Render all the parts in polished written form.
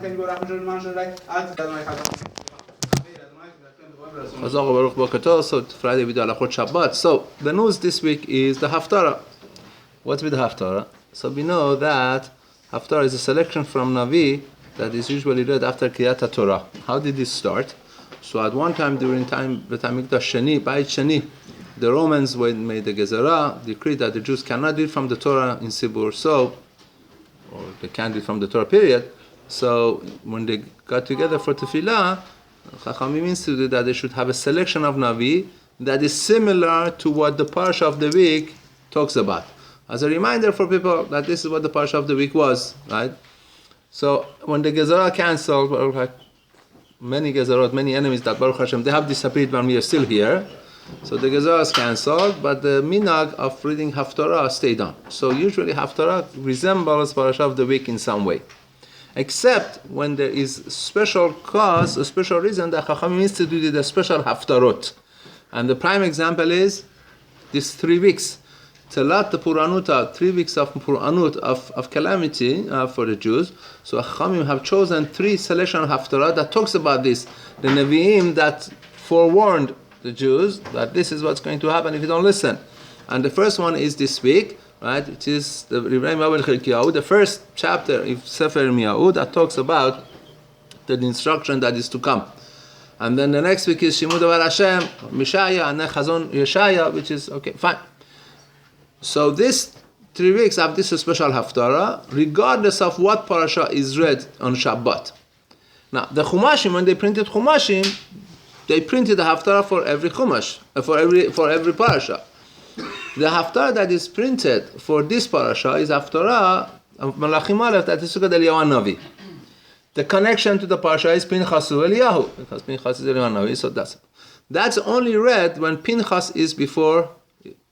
So Friday we do Alachot Shabbat. So the news this week is the Haftorah. What's with the Haftorah? So we know that Haftorah is a selection from Navi that is usually read after Kriyat Torah. How did this start? So at one time during the time of Sheni, Beit Sheni, the Romans made the Gezerah, decreed that the Jews cannot read from the Torah in Sibur, or they can't read from the Torah period. So when they got together for Tefillah, Chachamim instituted that they should have a selection of Navi that is similar to what the Parsha of the week talks about. As a reminder for people that this is what the Parsha of the week was, right? So when the Gezerah canceled, many Gezerot, many enemies that Baruch Hashem, they have disappeared when we are still here. So the Gezerah is cancelled, but the minhag of reading Haftorah stayed on. So usually Haftorah resembles Parsha of the week in some way. Except when there is special cause, a special reason that Chachamim instituted a special Haftarot. And the prime example is these 3 weeks. Telat the Puranuta, 3 weeks of Puranut, of calamity for the Jews. So Chachamim have chosen 3 selection of Haftarah that talks about this. The Nevi'im that forewarned the Jews that this is what's going to happen if you don't listen. And the first one is this week, right? It is the first chapter of Sefer Yirmiyahu that talks about the instruction that is to come. And then the next week is Shimud Avar Hashem, Mishaya, and then Chazon Yeshaya, which is, okay, fine. So this 3 weeks have this special Haftarah, regardless of what parasha is read on Shabbat. Now, the Chumashim, when they printed Chumashim, they printed the Haftarah for every Chumash, for every parasha. The Haftarah that is printed for this parasha is Haftarah of Malachim Aleph that is Sugad Eliyahu Navi. The connection to the parasha is Pinchasu Eliyahu, because Pinchas is Eliyahu Navi, so that's only read when Pinchas is before,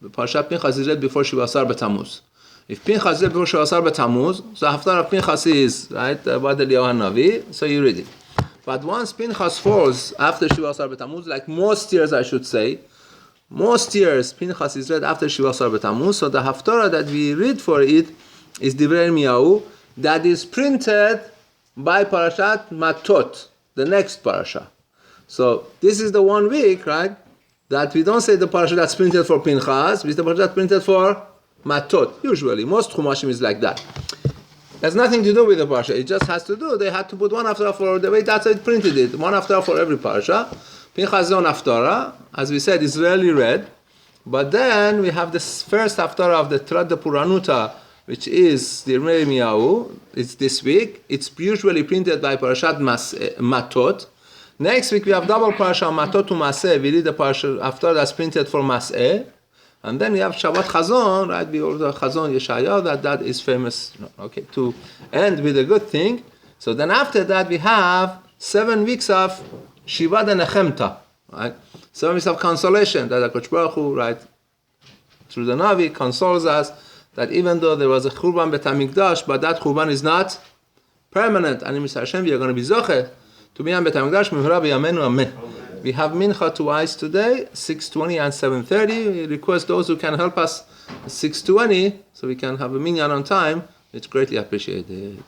the parasha Pinchas is read before Shivasar B'Tamuz. If Pinchas is read before Shivasar B'Tamuz, so Haftarah of Pinchas is, right, about Eliyahu Navi, so you read it. But once Pinchas falls after Shivasar B'Tamuz, like most years I should say, most years Pinchas is read after Shivasar B'Tamuz, so the Haftarah that we read for it is Divrei Yirmiyahu, that is printed by Parashat Matot, the next parasha. So this is the 1 week, right, that we don't say the parasha that's printed for Pinchas, it's the parasha that's printed for Matot, usually. Most Chumashim is like that. It has nothing to do with the parasha. It just has to do. They had to put one Haftarah for the way that's how it printed it. One Haftarah for every parasha. Pinchas is on Haftarah, as we said, is rarely read. But then we have this first Haftarah of the Trad Puranuta, which is the Yirmiyahu. It's this week. It's usually printed by Parashat Matot. Next week we have double parasha Matot to Maseh. We read the parasha Haftarah that's printed for Maseh. And then we have Shabbat Chazon, right? We order Chazon Yeshaya, that is famous. Okay, to end with a good thing. So then after that we have 7 weeks of Shiva and Nechemta, right? 7 weeks of consolation that HaKadosh Baruch Hu, right, through the Navi consoles us that even though there was a Churban Bet HaMikdash, but that Churban is not permanent. And in Mr. Hashem we are going to be Zoche to be on Bet HaMikdash, Mivra B'Yamenu Amen. We have Mincha twice today, 6:20 and 7:30. We request those who can help us 6:20, so we can have a minyan on time. It's greatly appreciated.